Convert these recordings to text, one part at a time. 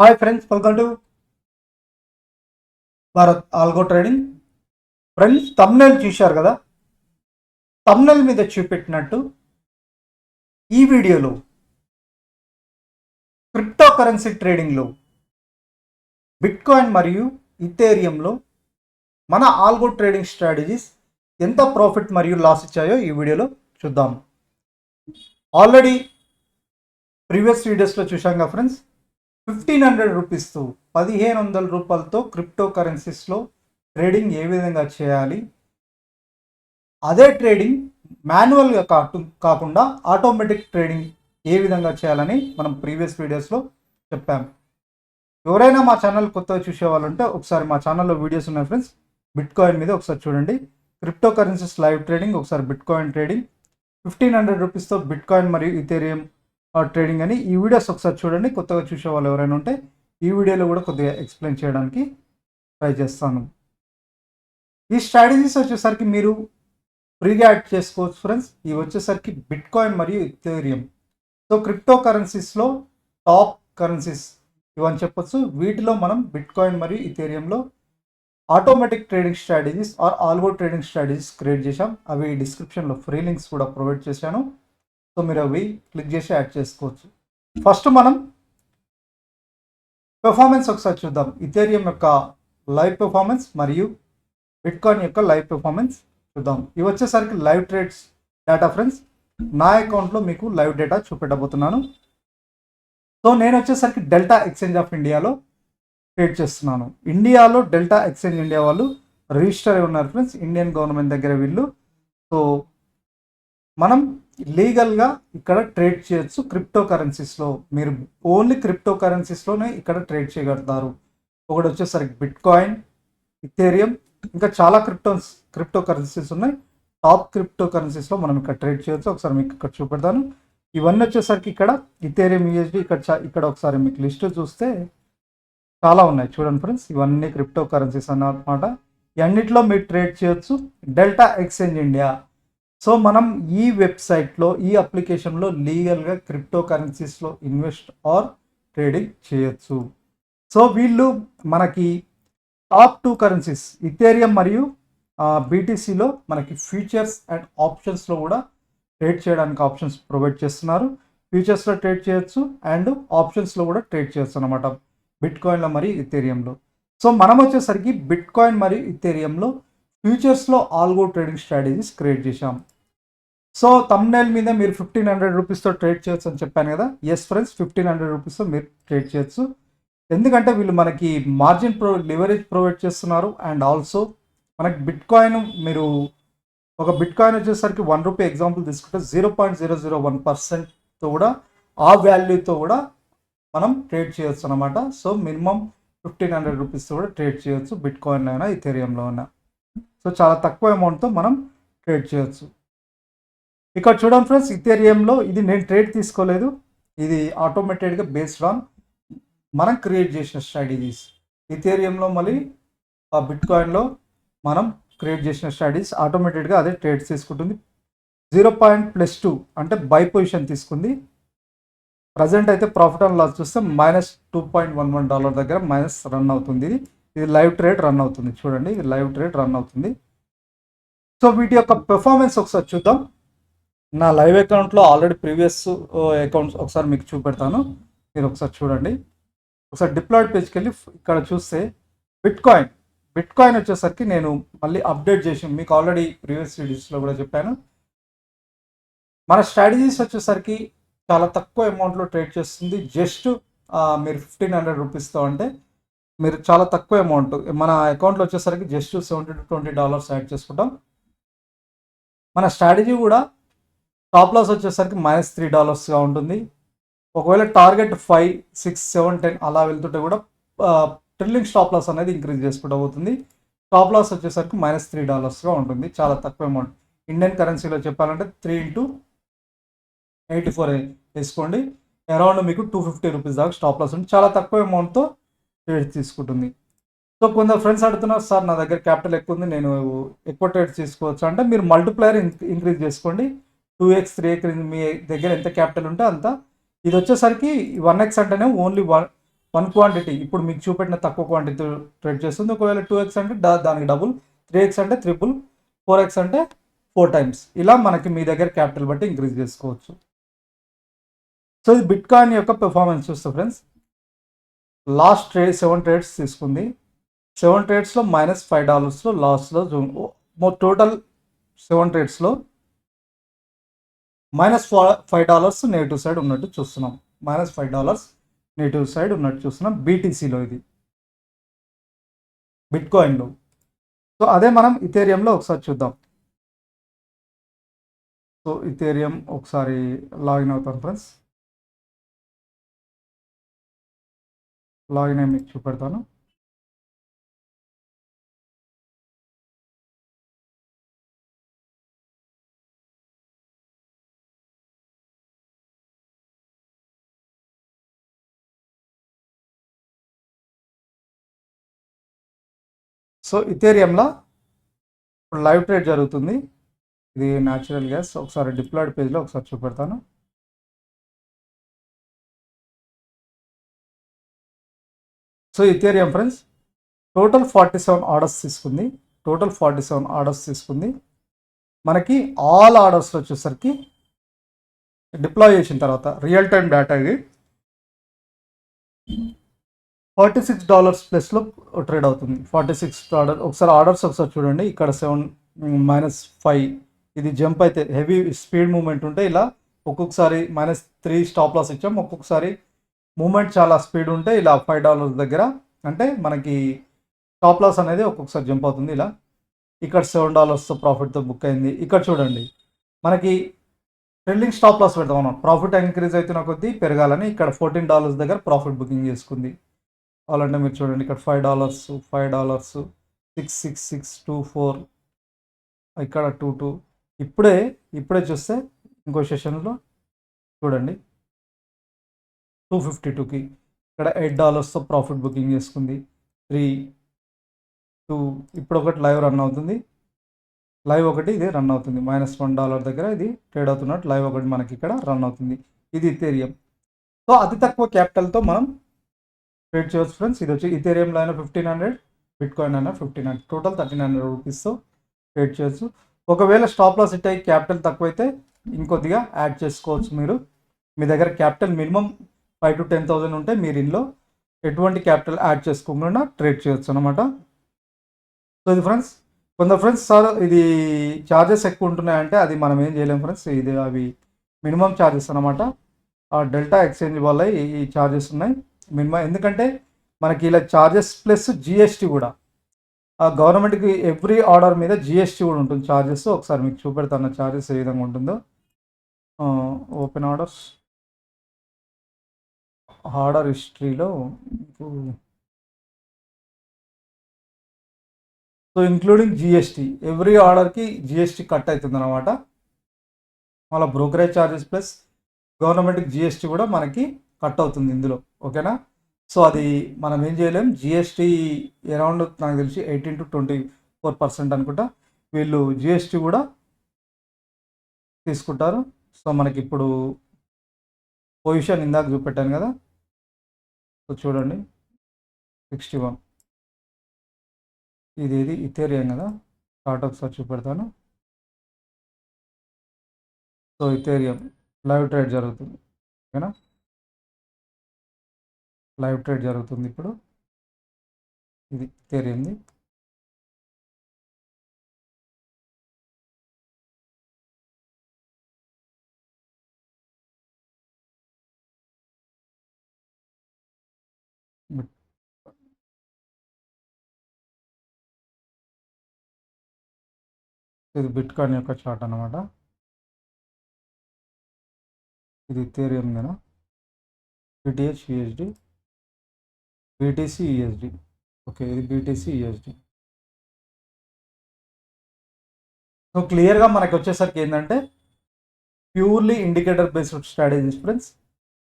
Hi friends, welcome to Bharat algo trading. Friends, thumbnail చూశారు కదా. Thumbnail మీద చూపెట్టినట్టు ఈ వీడియోలో క్రిప్టో కరెన్సీ ట్రేడింగ్లో బిట్కాయిన్ మరియు ఇథేరియంలో మన ఆల్గో ట్రేడింగ్ స్ట్రాటజీస్ ఎంత ప్రాఫిట్ మరియు లాస్ ఇచ్చాయో ఈ వీడియోలో చూద్దాం. ఆల్రెడీ ప్రీవియస్ వీడియోస్లో చూసాం కదా ఫ్రెండ్స్. 1500 రూపీస్తో 1500 రూపాయలతో క్రిప్టో కరెన్సీస్లో ట్రేడింగ్ ఏ విధంగా చేయాలి, అదే ట్రేడింగ్ మాన్యువల్గా కాకుండా ఆటోమేటిక్ ట్రేడింగ్ ఏ విధంగా చేయాలని మనం ప్రీవియస్ వీడియోస్లో చెప్పాం. ఎవరైనా మా ఛానల్ కొత్తగా చూసే వాళ్ళు ఉంటే ఒకసారి మా ఛానల్లో వీడియోస్ ఉన్నాయి ఫ్రెండ్స్. బిట్కాయిన్ మీద ఒకసారి చూడండి, క్రిప్టో కరెన్సీస్ లైవ్ ట్రేడింగ్, ఒకసారి బిట్కాయిన్ ట్రేడింగ్, 1500 రూపీస్తో బిట్కాయిన్ మరియు ఇథేరియం ట్రేడింగ్ అని ఈ వీడియోస్ ఒకసారి చూడండి. కొత్తగా చూసే వాళ్ళు ఎవరైనా ఉంటే ఈ వీడియోలో కూడా కొద్దిగా ఎక్స్ప్లెయిన్ చేయడానికి ట్రై చేస్తాను. ఈ స్ట్రాటజీస్ వచ్చేసరికి మీరు ఫ్రీగా యాడ్ చేసుకోవచ్చు ఫ్రెండ్స్. ఇవి వచ్చేసరికి బిట్కాయిన్ మరియు ఇథేరియం. సో క్రిప్టో కరెన్సీస్లో టాప్ కరెన్సీస్ ఇవని చెప్పొచ్చు. వీటిలో మనం బిట్కాయిన్ మరియు ఇథేరియంలో automatic trading strategies or algo trading strategies create చేశాం. అవి డిస్క్రిప్షన్లో ఫ్రీ లింక్స్ కూడా ప్రొవైడ్ చేశాను. సో మీరు అవి క్లిక్ చేసి యాడ్ చేసుకోవచ్చు. ఫస్ట్ మనం పెర్ఫార్మెన్స్ ఒకసారి చూద్దాం. ఇథేరియం యొక్క లైవ్ పెర్ఫార్మెన్స్ మరియు బిట్కాయిన్ యొక్క లైవ్ పెర్ఫార్మెన్స్ చూద్దాం. ఇవి వచ్చేసరికి లైవ్ ట్రేడ్స్ డేటా ఫ్రెండ్స్. నా అకౌంట్లో మీకు లైవ్ డేటా చూపెట్టబోతున్నాను. సో నేను వచ్చేసరికి డెల్టా ఎక్స్చేంజ్ ఆఫ్ ఇండియాలో ట్రేడ్ చేస్తున్నాను. ఇండియాలో డెల్టా ఎక్స్చేంజ్ ఇండియా వాళ్ళు రిజిస్టర్ అయి ఉన్నారు ఫ్రెండ్స్, ఇండియన్ గవర్నమెంట్ దగ్గర వీళ్ళు. సో మనం లీగల్గా ఇక్కడ ట్రేడ్ చేయొచ్చు. క్రిప్టో కరెన్సీస్లో మీరు ఓన్లీ క్రిప్టో కరెన్సీస్లోనే ఇక్కడ ట్రేడ్ చేయగలుగుతారు. ఒకటి వచ్చేసరికి బిట్కాయిన్, ఇథేరియం, ఇంకా చాలా క్రిప్టో కరెన్సీస్ ఉన్నాయి. టాప్ క్రిప్టో కరెన్సీస్లో మనం ఇక్కడ ట్రేడ్ చేయొచ్చు. ఒకసారి మీకు ఇక్కడ చూపెడతాను. ఇవన్నీ వచ్చేసరికి ఇక్కడ ఇథేరియం యూఎస్డి, ఇక్కడ ఒకసారి మీకు లిస్ట్ చూస్తే చాలా ఉన్నాయి చూడండి ఫ్రెండ్స్. ఇవన్నీ క్రిప్టో కరెన్సీస్ అన్నమాట. ఇవన్నిటిలో మీరు ట్రేడ్ చేయొచ్చు. Delta exchange India. సో మనం ఈ వెబ్సైట్లో, ఈ అప్లికేషన్లో లీగల్గా క్రిప్టో కరెన్సీస్లో ఇన్వెస్ట్ ఆర్ ట్రేడింగ్ చేయొచ్చు. సో వీళ్ళు మనకి టాప్ 2 కరెన్సీస్ ఇథేరియం మరియు బీటీసీలో మనకి ఫ్యూచర్స్ అండ్ ఆప్షన్స్లో కూడా ట్రేడ్ చేయడానికి ఆప్షన్స్ ప్రొవైడ్ చేస్తున్నారు. ఫ్యూచర్స్లో ట్రేడ్ చేయొచ్చు అండ్ ఆప్షన్స్లో కూడా ట్రేడ్ చేయొచ్చు అనమాట, బిట్కాయిన్లో మరియు ఇథేరియంలో. సో మనం వచ్చేసరికి బిట్కాయిన్ మరియు ఇథేరియంలో ఫ్యూచర్స్లో ఆల్గో ట్రేడింగ్ స్ట్రాటజీస్ క్రియేట్ చేశాం. సో థంబ్నెయిల్ మీద మీరు 1500 రూపీస్తో ట్రేడ్ చేయొచ్చు అని చెప్పాను కదా. ఎస్ ఫ్రెండ్స్, 1500 రూపీస్తో మీరు ట్రేడ్ చేయొచ్చు. ఎందుకంటే వీళ్ళు మనకి మార్జిన్ లివరేజ్ ప్రొవైడ్ చేస్తున్నారు. అండ్ ఆల్సో మనకి బిట్కాయిన్, మీరు ఒక బిట్కాయిన్ వచ్చేసరికి 1 రూపీ ఎగ్జాంపుల్ తీసుకుంటే 0.001%తో కూడా, ఆ వాల్యూతో కూడా మనం ట్రేడ్ చేయొచ్చు అనమాట. సో మినిమం 1500 రూపీస్తో కూడా ట్రేడ్ చేయొచ్చు, బిట్కాయిన్లో అయినా ఇథేరియంలో అయినా. సో చాలా తక్కువ అమౌంట్తో మనం ట్రేడ్ చేయొచ్చు. ఇక్కడ చూడండి ఫ్రెండ్స్, ఇథేరియంలో ఇది నేను ట్రేడ్ తీసుకోలేదు, ఇది ఆటోమేటెడ్గా బేస్డ్ ఆన్ మనం క్రియేట్ చేసిన స్ట్రాటజీస్. ఇథేరియంలో మళ్ళీ ఆ బిట్కాయిన్లో మనం క్రియేట్ చేసిన స్ట్రాటజీస్ ఆటోమేటెడ్గా అదే ట్రేడ్ తీసుకుంటుంది. 0.+2 అంటే బై పొజిషన్ తీసుకుంది. ప్రజెంట్ అయితే ప్రాఫిట్ అండ్ లాస్ చూస్తే -$2.11 దగ్గర మైనస్ రన్ అవుతుంది. ఇది లైవ్ ట్రేడ్ రన్ అవుతుంది చూడండి, ఇది లైవ్ ట్రేడ్ రన్ అవుతుంది. సో వీటి యొక్క పెర్ఫార్మెన్స్ ఒకసారి చూద్దాం. నా లైవ్ అకౌంట్లో ఆల్రెడీ ప్రీవియస్ అకౌంట్స్ ఒకసారి మీకు చూపెడతాను, మీరు ఒకసారి చూడండి. ఒకసారి డిప్లాయిడ్ పేజ్కి వెళ్ళి ఇక్కడ చూస్తే బిట్కాయిన్ వచ్చేసరికి నేను మళ్ళీ అప్డేట్ చేసి మీకు ఆల్రెడీ ప్రీవియస్ వీడియోస్లో కూడా చెప్పాను. మన స్ట్రాటజీస్ వచ్చేసరికి చాలా తక్కువ అమౌంట్లో ట్రేడ్ చేస్తుంది. జస్ట్ మీరు 1500 రూపీస్తో అంటే మీరు చాలా తక్కువ అమౌంట్, మన అకౌంట్లో వచ్చేసరికి జస్ట్ $70 to $20 యాడ్ చేసుకుంటాం. మన స్ట్రాటజీ కూడా టాప్ లాస్ వచ్చేసరికి -$3గా ఉంటుంది. ఒకవేళ టార్గెట్ 5, 6, 7, 10 అలా వెళ్తుంటే కూడా ట్రిల్లింగ్ స్టాప్ లాస్ అనేది ఇంక్రీజ్ చేసుకుంటూ పోతుంది. టాప్ లాస్ వచ్చేసరికి -$3గా ఉంటుంది. చాలా తక్కువ అమౌంట్. ఇండియన్ కరెన్సీలో చెప్పాలంటే 3 into 84 వేసుకోండి. అరౌండ్ మీకు 250 రూపీస్ దాకా స్టాప్ లాస్ ఉంటుంది. చాలా తక్కువ అమౌంట్తో ట్రేడ్ తీసుకుంటుంది. సో కొందరు ఫ్రెండ్స్ అడుగుతున్నారు, సార్ నా దగ్గర క్యాపిటల్ ఎక్కువ ఉంది, నేను ఎక్కువ ట్రేడ్ తీసుకోవచ్చు అంటే మీరు మల్టిప్లయర్ ఇంక్రీజ్ చేసుకోండి. 2x 3x మీ దగ్గర ఎంత క్యాపిటల్ ఉంటే అంత. ఇది వచ్చేసరికి 1x అంటేనే ఓన్లీ 1 క్వాంటిటీ ఇప్పుడు మీకు చూపెట్టిన తక్కువ క్వాంటిటీ ట్రేడ్ చేస్తుంది. ఒకవేళ 2x అంటే దానికి డబుల్, 3x అంటే ట్రిపుల్, 4x అంటే 4 టైమ్స్. ఇలా మనకి మీ దగ్గర క్యాపిటల్ బట్టి ఇంక్రీజ్ చేసుకోవచ్చు. సో ఇది బిట్ కాయిన్ యొక్క పెర్ఫార్మెన్స్ చూస్తే ఫ్రెండ్స్, లాస్ట్ 7 ట్రేడ్స్ తీసుకుంది. 7 ట్రేడ్స్లో -$5 లాస్లో టోటల్ 7 ట్రేడ్స్లో -$5 నెగిటివ్ సైడ్ ఉన్నట్టు చూస్తున్నాం. -$5 నెగిటివ్ సైడ్ ఉన్నట్టు చూస్తున్నాం బీటీసీలో, ఇది బిట్ కాయిన్లో. సో అదే మనం ఇథేరియంలో ఒకసారి చూద్దాం. సో ఇథేరియం ఒకసారి లాగిన్ అవుతాం ఫ్రెండ్స్. లాగిన్ అయ్యి మీకు చూపెడతాను. సో ఇథేరియంలో ఇప్పుడు లైవ్ ట్రేడ్ జరుగుతుంది. ఇది న్యాచురల్ గ్యాస్. ఒకసారి డిప్లాయిడ్ పేజ్లో ఒకసారి చూపెడతాను. So Ethereum friends total 47 orders తీసుకుంది. మనకి ఆల్ ఆర్డర్స్లో వచ్చేసరికి డిప్లాయ్ చేసిన తర్వాత రియల్ టైం డేటా ఇది $46 ప్లస్లో ట్రేడ్ అవుతుంది. $46. ఒకసారి ఆర్డర్స్ ఒకసారి చూడండి. ఇక్కడ 7 -5 ఇది జంప్ అయితే హెవీ స్పీడ్ మూమెంట్ ఉంటే ఇలా ఒక్కొక్కసారి -3 స్టాప్ లాస్ ఇచ్చాం. ఒక్కొక్కసారి మూమెంట్ చాలా స్పీడ్ ఉంటే ఇలా $5 దగ్గర అంటే మనకి స్టాప్ లాస్ అనేది ఒక్కొక్కసారి జంప్ అవుతుంది. ఇలా ఇక్కడ $7 ప్రాఫిట్తో బుక్ అయింది. ఇక్కడ చూడండి మనకి ట్రెండింగ్ స్టాప్ లాస్ పెడతాం మనం, ప్రాఫిట్ ఇంక్రీజ్ అవుతున్న కొద్దీ పెరగాలని. ఇక్కడ $14 దగ్గర ప్రాఫిట్ బుకింగ్ చేసుకుంది. అలాంటే మీరు చూడండి ఇక్కడ $5, 66624, ఇక్కడ 22. ఇప్పుడే చూస్తే ఇంకో సెషన్లో చూడండి 252కి ఇక్కడ $8తో ప్రాఫిట్ బుకింగ్ చేసుకుంది. 3, 2 ఇప్పుడు ఒకటి లైవ్ రన్ అవుతుంది. లైవ్ ఒకటి ఇది రన్ అవుతుంది. -$1 దగ్గర ఇది ట్రేడ్ అవుతున్నట్టు లైవ్ ఒకటి మనకి ఇక్కడ రన్ అవుతుంది. ఇది ఇథేరియం. సో అతి తక్కువ క్యాపిటల్తో మనం ట్రేడ్ చేయవచ్చు ఫ్రెండ్స్. ఇది వచ్చి ఇథేరియంలో అయినా 1500, బిట్ కాయిన్ అయినా 1500, టోటల్ $1300 ట్రేడ్ చేయొచ్చు. ఒకవేళ స్టాప్ లాస్ హిట్ అయ్యి క్యాపిటల్ తక్కువైతే ఇంకొద్దిగా యాడ్ చేసుకోవచ్చు. మీరు మీ దగ్గర క్యాపిటల్ మినిమం 5,000 to 10,000 ఉంటే మీరు ఇందులో ఎటువంటి క్యాపిటల్ యాడ్ చేసుకోకుండా ట్రేడ్ చేయొచ్చు అనమాట. సో ఇది ఫ్రెండ్స్. కొందరు ఫ్రెండ్స్ సార్ ఇది ఛార్జెస్ ఎక్కువ ఉంటున్నాయంటే అది మనం ఏం చేయలేము ఫ్రెండ్స్. ఇది అవి మినిమం ఛార్జెస్ అనమాట. ఆ డెల్టా ఎక్స్చేంజ్ వల్ల ఈ ఛార్జెస్ ఉన్నాయి మినిమం. ఎందుకంటే మనకి ఇలా ఛార్జెస్ ప్లస్ జిఎస్టీ కూడా, ఆ గవర్నమెంట్కి ఎవ్రీ ఆర్డర్ మీద జిఎస్టీ కూడా ఉంటుంది ఛార్జెస్. ఒకసారి మీకు చూపెడతాను ఛార్జెస్ ఏ విధంగా ఉంటుందో. ఓపెన్ ఆర్డర్ హిస్టరీలో సో ఇంక్లూడింగ్ జిఎస్టీ ఎవ్రీ ఆర్డర్కి జిఎస్టీ కట్ అవుతుంది అనమాట. మళ్ళీ బ్రోకరేజ్ ఛార్జెస్ ప్లస్ గవర్నమెంట్కి జిఎస్టీ కూడా మనకి కట్ అవుతుంది ఇందులో. ఓకేనా. సో అది మనం ఏం చేయలేం. జిఎస్టీ అరౌండ్ నాకు తెలిసి 18 to 24% అనుకుంటా వీళ్ళు జిఎస్టీ కూడా తీసుకుంటారు. సో మనకి ఇప్పుడు పొజిషన్ ఇందాక చూపెట్టాను కదా. సో చూడండి 61 ఇది ఇథేరియం కదా. చార్ట్ ఒకసారి చూపెడతాను. సో ఇథేరియం లైవ్ ట్రేడ్ జరుగుతుంది. ఓకేనా, లైవ్ ట్రేడ్ జరుగుతుంది ఇప్పుడు. ఇది ఇథేరియంది. ఇది బిట్ కాయిన్ యొక్క చార్ట్ అనమాట. ఇది ఇథేరియం కదా. BTH USD, BTC USD. Okay, ఇది BTC USD. సో క్లియర్గా మనకి వచ్చేసరికి ఏంటంటే purely indicator based strategies friends.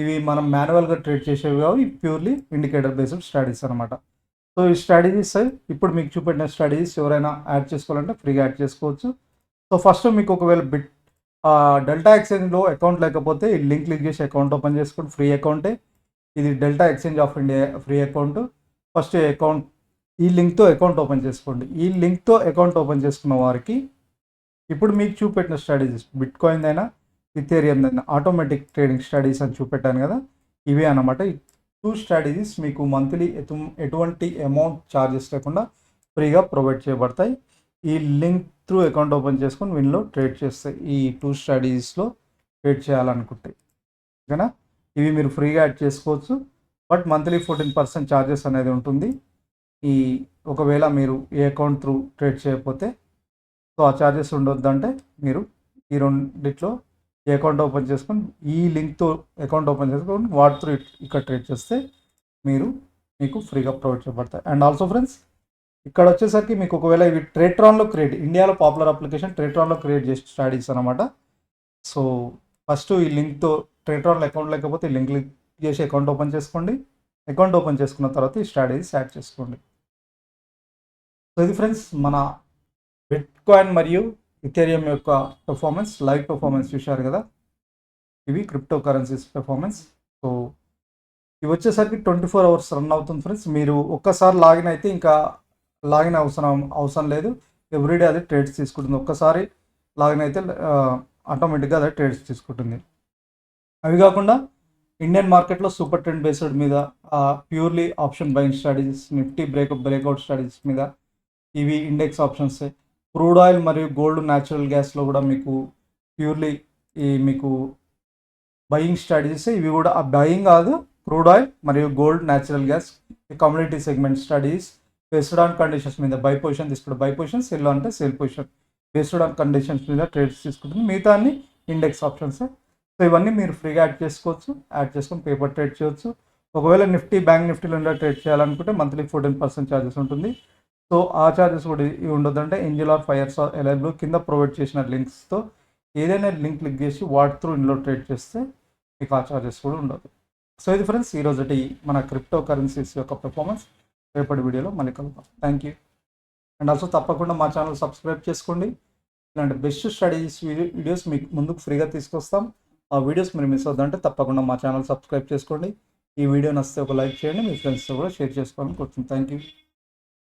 ఇవి మనం మాన్యువల్గా ట్రేడ్ చేసేవి కావు, ఇవి ప్యూర్లీ ఇండికేటర్ బేస్డ్ స్ట్రాటజీస్ అనమాట. సో ఈ స్ట్రాటజీస్ ఇప్పుడు మీకు చూపెట్టిన స్ట్రాటజీస్ ఎవరైనా యాడ్ చేసుకోవాలంటే ఫ్రీగా యాడ్ చేసుకోవచ్చు. సో ఫస్ట్ మీకు ఒకవేళ డెల్టా ఎక్స్చేంజ్లో అకౌంట్ లేకపోతే ఈ లింక్ క్లిక్ చేసి అకౌంట్ ఓపెన్ చేసుకోండి. ఫ్రీ అకౌంటే. ఇది delta exchange of India free account. First account ఈ లింక్తో అకౌంట్ ఓపెన్ చేసుకోండి. ఈ లింక్తో అకౌంట్ ఓపెన్ చేసుకున్న వారికి ఇప్పుడు మీకు చూపెట్టిన స్ట్రాటజీస్ బిట్కాయిన్ అయినా ఇథేరియం అయినా ఆటోమేటిక్ ట్రేడింగ్ స్ట్రాటజీస్ అని చూపెట్టాను కదా, ఇవే అన్నమాట. ఈ 2 స్ట్రాటజీస్ మీకు మంత్లీ ఎటువంటి అమౌంట్ ఛార్జెస్ లేకుండా ఫ్రీగా ప్రొవైడ్ చేయబడతాయి. ఈ లింక్ త్రూ అకౌంట్ ఓపెన్ చేసుకొని వీళ్ళలో ట్రేడ్ చేస్తాయి. ఈ 2 స్ట్రాటజీస్లో ట్రేడ్ చేయాలనుకుంటే ఓకేనా. ఇవి మీరు ఫ్రీగా యాడ్ చేసుకోవచ్చు. బట్ మంత్లీ 14% ఛార్జెస్ అనేది ఉంటుంది. ఈ ఒకవేళ మీరు ఏ అకౌంట్ త్రూ ట్రేడ్ చేయకపోతే సో ఆ ఛార్జెస్ ఉండొద్దంటే మీరు ఈ రెండిట్లో ఈ అకౌంట్ ఓపెన్ చేసుకొని ఈ లింక్తో అకౌంట్ ఓపెన్ చేసుకొని వాటి త్రూ ఇక్కడ ట్రేడ్ చేస్తే మీకు ఫ్రీగా ప్రొవైడ్ చేయబడతాయి. అండ్ ఆల్సో ఫ్రెండ్స్ ఇక్కడ వచ్చేసరికి మీకు ఒకవేళ ఇవి ట్రేట్రాన్లో ఇండియాలో పాపులర్ అప్లికేషన్ ట్రేట్రాన్లో క్రియేట్ చేసే స్ట్రాటజీస్ అనమాట. సో ఫస్ట్ ఈ లింక్తో ట్రేట్రాన్లో అకౌంట్ లేకపోతే ఈ లింక్ క్లిక్ చేసి అకౌంట్ ఓపెన్ చేసుకోండి. అకౌంట్ ఓపెన్ చేసుకున్న తర్వాత ఈ స్ట్రాటజీస్ యాడ్ చేసుకోండి. సో ఇది ఫ్రెండ్స్ మన బిట్కాయిన్ మరియు ఇథేరియం యొక్క పెర్ఫార్మెన్స్, లైవ్ పెర్ఫార్మెన్స్ చూశారు కదా. ఇవి క్రిప్టో కరెన్సీస్ పెర్ఫార్మెన్స్. సో ఇవి వచ్చేసరికి 24 hours రన్ అవుతుంది ఫ్రెండ్స్. మీరు ఒక్కసారి లాగిన్ అయితే ఇంకా లాగిన్ అవసరం లేదు. ఎవ్రీడే అది ట్రేడ్స్ తీసుకుంటుంది. ఒక్కసారి లాగిన్ అయితే ఆటోమేటిక్గా అదే ట్రేడ్స్ తీసుకుంటుంది. అవి కాకుండా ఇండియన్ మార్కెట్లో సూపర్ ట్రెండ్ బేస్డ్ మీద purely option buying strategies, Nifty breakout strategies మీద, ఇవి ఇండెక్స్ ఆప్షన్స్, క్రూడ్ ఆయిల్ మరియు గోల్డ్ న్యాచురల్ గ్యాస్లో కూడా మీకు ప్యూర్లీ మీకు బయింగ్ స్ట్రాటజీస్. ఇవి కూడా ఆ బయింగ్ కాదు, క్రూడ్ ఆయిల్ మరియు gold natural gas community segment studies based on conditions మీద బై పొజిషన్ తీసుకుంటే బై పొజిషన్, సెల్ అంటే cell position based on conditions మీద ట్రేడ్స్ తీసుకుంటుంది. మిగతా అన్ని ఇండెక్స్ ఆప్షన్స్. సో ఇవన్నీ మీరు ఫ్రీగా యాడ్ చేసుకోవచ్చు. యాడ్ చేసుకొని పేపర్ ట్రేడ్ చేయవచ్చు. ఒకవేళ బ్యాంక్ నిఫ్టీలో ట్రేడ్ చేయాలనుకుంటే మంత్లీ 14% ఛార్జెస్ ఉంటుంది. సో ఆ ఛార్జెస్ కూడా ఇవి ఉండొద్దంటే ఏంజెల్ ఆర్ ఫైర్స్ అవైలబుల్ కింద ప్రొవైడ్ చేసిన లింక్స్తో ఏదైనా లింక్ క్లిక్ చేసి వాటి త్రూ ఇందులో ట్రేడ్ చేస్తే మీకు ఆ ఛార్జెస్ కూడా ఉండదు. సో ఇది ఫ్రెండ్స్ ఈరోజు మన క్రిప్టో కరెన్సీస్ యొక్క పెర్ఫార్మెన్స్. రేపటి వీడియోలో మళ్ళీ కలుద్దాం. Thank you. అండ్ ఆల్సో తప్పకుండా మా ఛానల్ సబ్స్క్రైబ్ చేసుకోండి. ఇలాంటి బెస్ట్ స్టడీస్ వీడియోస్ మీకు ముందుకు ఫ్రీగా తీసుకొస్తాం. ఆ వీడియోస్ మీరు మిస్ అవుతుందంటే తప్పకుండా మా ఛానల్ సబ్స్క్రైబ్ చేసుకోండి. ఈ వీడియో నచ్చితే ఒక లైక్ చేయండి. మీ ఫ్రెండ్స్తో కూడా షేర్ చేసుకోవాలని కోరుతున్నాను. Thank you.